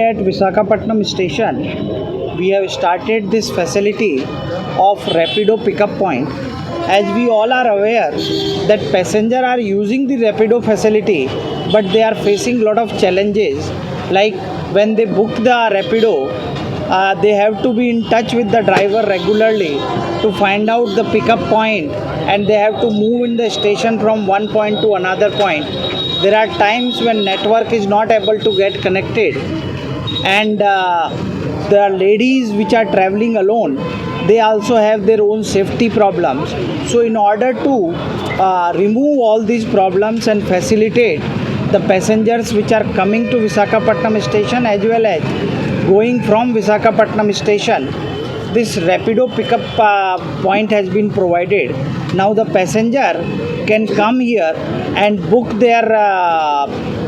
at Visakhapatnam station, we have started this facility of Rapido pickup point. As we all are aware that passengers are using the Rapido facility, but they are facing lot of challenges. Like when they book the Rapido, they have to be in touch with the driver regularly to find out the pickup point, and they have to move in the station from one point to another point. There are times when network is not able to get connected, and the ladies which are traveling alone, they also have their own safety problems. So in order to remove all these problems and facilitate the passengers which are coming to Visakhapatnam station as well as going from Visakhapatnam station, this Rapido pickup point has been provided. Now the passenger can come here and book their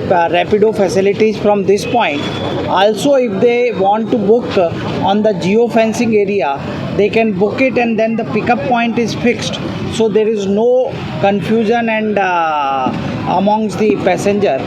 Rapido facilities from this point. Also, if they want to book on the geofencing area, they can book it, and then the pickup point is fixed, so there is no confusion and amongst the passenger.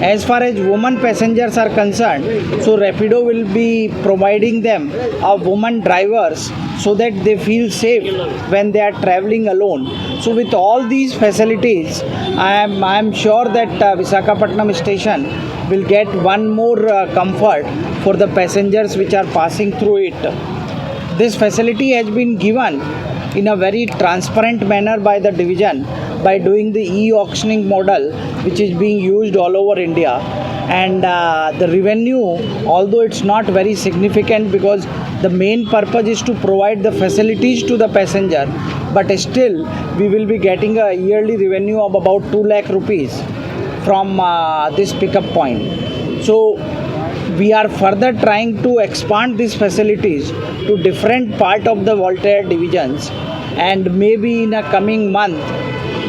As far as women passengers are concerned, so Rapido will be providing them a woman drivers so that they feel safe when they are traveling alone. So with all these facilities, I am sure that Visakhapatnam station will get one more comfort for the passengers which are passing through it. This facility has been given in a very transparent manner by the division by doing the e-auctioning model, which is being used all over India. And the revenue, although it's not very significant because the main purpose is to provide the facilities to the passenger, but still we will be getting a yearly revenue of about 2 lakh rupees from this pickup point. So we are further trying to expand these facilities to different part of the Voltaire divisions, and maybe in a coming month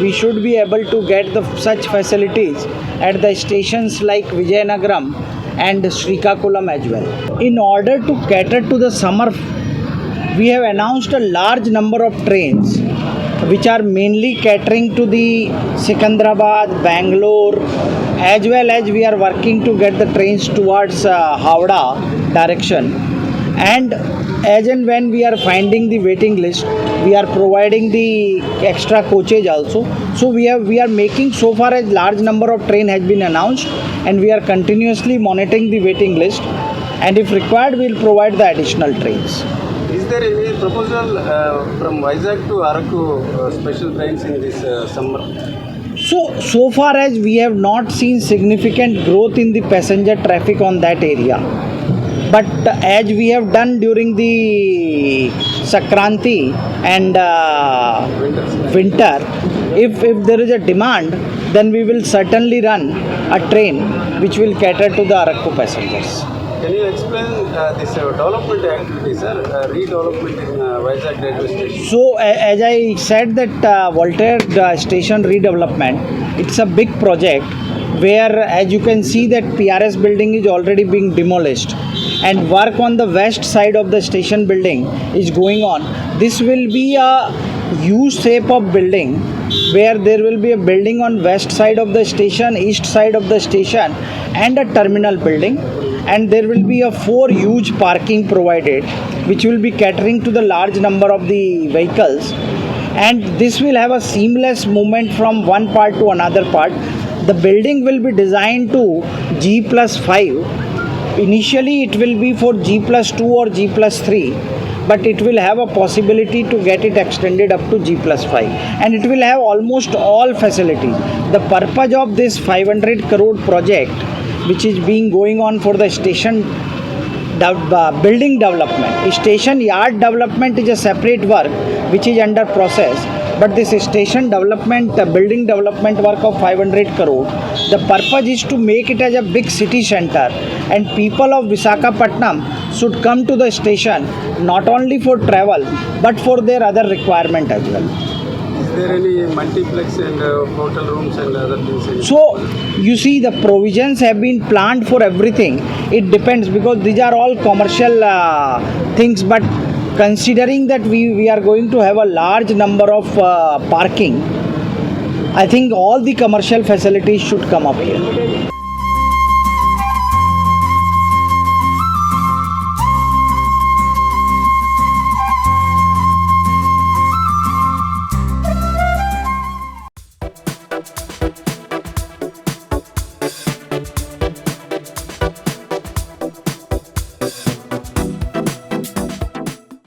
we should be able to get such facilities at the stations like Vijayanagaram and Srikakulam as well. In order to cater to the summer, we have announced a large number of trains which are mainly catering to the Secunderabad, Bangalore, as well as we are working to get the trains towards Howrah direction. And as and when we are finding the waiting list, we are providing the extra coaches also. So we are making, so far as large number of train has been announced, and we are continuously monitoring the waiting list, and if required we will provide the additional trains. Is there any proposal from Vizag to Araku special trains in this summer? So far as we have not seen significant growth in the passenger traffic on that area. But as we have done during the Sankranti and winter, if there is a demand, then we will certainly run a train which will cater to the Arakku passengers. Can you explain this development activity, sir? Redevelopment in Vizag railway station. So as I said that Voltaire station redevelopment, it's a big project where, as you can see, that PRS building is already being demolished and work on the west side of the station building is going on. This will be a U shape of building where there will be a building on west side of the station, east side of the station, and a terminal building, and there will be a 4 huge parking provided which will be catering to the large number of the vehicles, and this will have a seamless movement from one part to another part. The building will be designed to G+5. Initially it will be for G+2 or G+3, but it will have a possibility to get it extended up to G+5, and it will have almost all facilities. The purpose of this 500 crore project which is being going on for the station building development, station yard development is a separate work which is under process, but this station development, building development work of 500 crore, the purpose is to make it as a big city center, and people of Visakhapatnam should come to the station not only for travel but for their other requirement as well. Is there any multiplex and hotel rooms and other things? So you see, the provisions have been planned for everything. It depends, because these are all commercial things, but considering that we are going to have a large number of parking, I think all the commercial facilities should come up here.